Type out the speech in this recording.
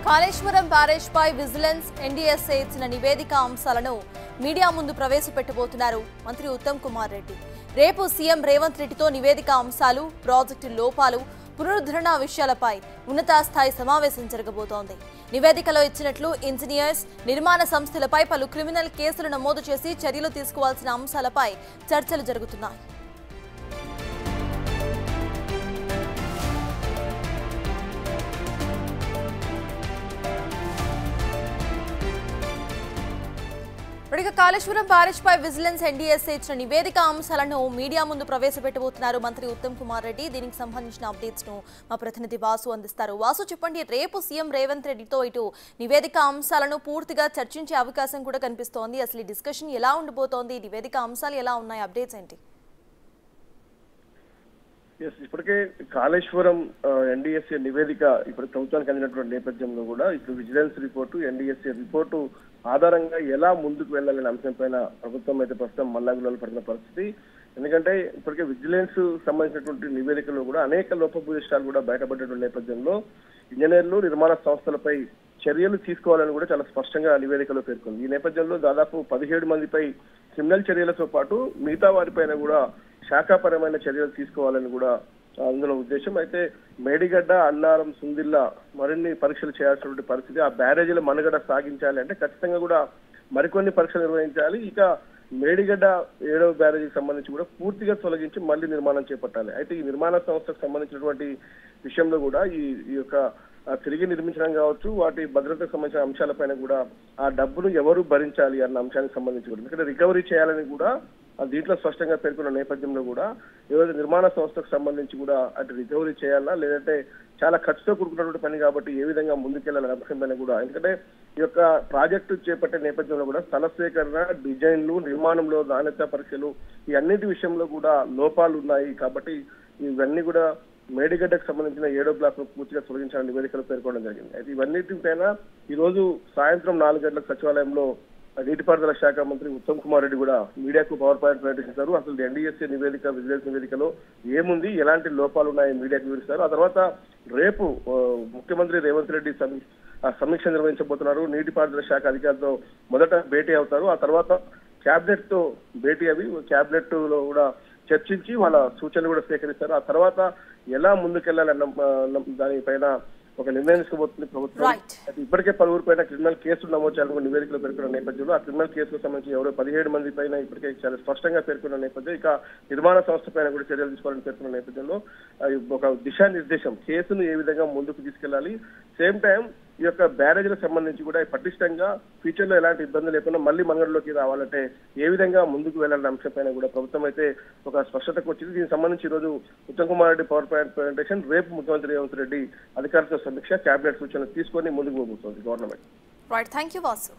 Kaleshwaram barrage పై vigilance NDSA ఇచ్చిన నివేదిక అంశాలను మీడియా ముందు ప్రవేశపెట్టబోతున్నారు మంత్రి ఉత్తమ్ కుమార్ రెడ్డి. రేపు సీఎం రేవంత్ రెడ్డితో నివేదిక అంశాలు, ప్రాజెక్టు లోపాలు, పునరుద్ధరణ విషయాలపై ఉన్నత స్థాయి సమావేశం జరగబోతోంది. నివేదికలో ఇచ్చినట్లు ఇంజనీర్స్, నిర్మాణ సంస్థలపై పలు క్రిమినల్ కేసులు నమోదు చేసి చర్యలు తీసుకోవాల్సిన అంశాలపై చర్చలు జరుగుతున్నాయి. కాళేశ్వరం బ్యారేజ్ పై విజిలెన్స్ ఎన్డీఎస్ఏ ఇచ్చిన నివేదిక అంశాలను మీడియా ముందు ప్రవేశపెట్టబోతున్నారు మంత్రి ఉత్తమ్ కుమార్ రెడ్డి. దీనికి సంబంధించిన అప్డేట్స్ ను మా ప్రతినిధి వాసు అందిస్తారు. వాసు, చెప్పండి, రేపు సీఎం రేవంత్ రెడ్డితో ఇటు నివేదిక అంశాలను పూర్తిగా చర్చించే అవకాశం కూడా కనిపిస్తోంది. అసలు ఈ డిస్కషన్ ఎలా ఉండబోతోంది, నివేదిక అంశాలు ఎలా ఉన్నాయి, అప్డేట్స్ ఏంటి? ఇప్పటికే కాళేశ్వరం ఎన్డీఎస్ఏ నివేదిక ఇప్పుడు ప్రభుత్వానికి అందినటువంటి నేపథ్యంలో కూడా ఇప్పుడు విజిలెన్స్ రిపోర్టు, ఎన్డీఎస్ఏ రిపోర్టు ఆధారంగా ఎలా ముందుకు వెళ్లాలనే అంశం పైన ప్రభుత్వం అయితే ప్రస్తుతం మల్లాగులలో పడుతున్న పరిస్థితి. ఎందుకంటే ఇప్పటికే విజిలెన్స్ సంబంధించినటువంటి నివేదికలో కూడా అనేక లోపభూయిష్టాలు కూడా బయటపడ్డటువంటి నేపథ్యంలో ఇంజనీర్లు, నిర్మాణ సంస్థలపై చర్యలు తీసుకోవాలని కూడా చాలా స్పష్టంగా నివేదికలో పేర్కొంది. ఈ నేపథ్యంలో దాదాపు 17 మందిపై క్రిమినల్ చర్యలతో పాటు మిగతా వారిపైన కూడా శాఖాపరమైన చర్యలు తీసుకోవాలని కూడా అందులో ఉద్దేశం. అయితే మేడిగడ్డ, అన్నారం, సుందిల్లా మరిన్ని పరీక్షలు చేయాల్సినటువంటి పరిస్థితి. ఆ బ్యారేజీల మనుగడ సాగించాలి అంటే ఖచ్చితంగా కూడా మరికొన్ని పరీక్షలు నిర్వహించాలి. ఇక మేడిగడ్డ 7వ బ్యారేజీకి సంబంధించి కూడా పూర్తిగా తొలగించి మళ్లీ నిర్మాణం చేపట్టాలి. అయితే ఈ నిర్మాణ సంస్థకు సంబంధించినటువంటి విషయంలో కూడా ఈ యొక్క తిరిగి నిర్మించడం కావచ్చు, వాటి భద్రతకు సంబంధించిన అంశాలపైన కూడా ఆ డబ్బును ఎవరు భరించాలి అన్న అంశానికి సంబంధించి కూడా, ఎందుకంటే రికవరీ చేయాలని కూడా దీంట్లో స్పష్టంగా పేర్కొన్న నేపథ్యంలో కూడా ఏదైతే నిర్మాణ సంస్థకు సంబంధించి కూడా అటు రికవరీ చేయాలా, లేదంటే చాలా ఖర్చుతో కూడుకున్నటువంటి పని కాబట్టి ఏ విధంగా ముందుకెళ్లాలనే అంశంపైన కూడా, ఎందుకంటే ఈ యొక్క ప్రాజెక్టు చేపట్టే నేపథ్యంలో కూడా స్థల సేకరణ, డిజైన్లు, నిర్మాణంలో నాణ్యత పరీక్షలు ఈ అన్నిటి విషయంలో కూడా లోపాలు ఉన్నాయి. కాబట్టి ఇవన్నీ కూడా మేడిగడ్డకు సంబంధించిన 7వ బ్లాక్ ను పూర్తిగా తొలగించాలని నివేదికలో పేర్కొనడం జరిగింది. అయితే ఇవన్నిటిపైన ఈ రోజు సాయంత్రం 4 గంటలకు సచివాలయంలో నీటిపారుదల శాఖ మంత్రి ఉత్తమ్ కుమార్ రెడ్డి కూడా మీడియాకు పవర్ పాయింట్ ప్రకటించారు. అసలు ఎన్డీఎస్ఏ నివేదిక, విజిలెన్స్ నివేదికలో ఏముంది, ఎలాంటి లోపాలు ఉన్నాయి మీడియాకు వివరిస్తారు. ఆ తర్వాత రేపు ముఖ్యమంత్రి రేవంత్ రెడ్డి సమీక్ష నిర్వహించబోతున్నారు. నీటిపారుదల శాఖ అధికారులతో మొదట భేటీ అవుతారు. ఆ తర్వాత క్యాబినెట్ తో భేటీ అవి క్యాబినెట్ లో కూడా చర్చించి వాళ్ళ సూచనలు కూడా సేకరిస్తారు. ఆ తర్వాత ఎలా ముందుకెళ్లాలన్న దానిపైన ఒక నిర్ణయం తీసుకోబోతుంది ప్రభుత్వం. ఇప్పటికే పలువురు పైన క్రిమినల్ కేసులు నమోదు చేయాలని నివేదికలో పేర్కొన్న నేపథ్యంలో ఆ క్రిమినల్ కేసులకు సంబంధించి ఎవరో 17 మంది పైన ఇప్పటికే చాలా స్పష్టంగా పేర్కొన్న నేపథ్యం, ఇక నిర్మాణ సంస్థ పైన కూడా చర్యలు తీసుకోవాలని పేర్కొన్న నేపథ్యంలో ఒక దిశానిర్దేశం, కేసును ఏ విధంగా ముందుకు తీసుకెళ్లాలి, సేమ్ టైం ఈ యొక్క బ్యారేజీలకు సంబంధించి కూడా పటిష్టంగా ఫ్యూచర్ లో ఎలాంటి ఇబ్బంది లేకుండా మళ్ళీ మనగడలోకి రావాలంటే ఏ విధంగా ముందుకు వెళ్లాలనే అంశం పైన కూడా ప్రభుత్వం అయితే ఒక స్పష్టతకు వచ్చింది. దీనికి సంబంధించి ఈ రోజు Uttam Kumar Reddy power point presentation, రేపు ముఖ్యమంత్రి రేవంత్ రెడ్డి అధికారులతో సమీక్ష, కేబినెట్ సూచనలు తీసుకొని ముందుకు పోబోతోంది గవర్నమెంట్. Right, thank you Vasu.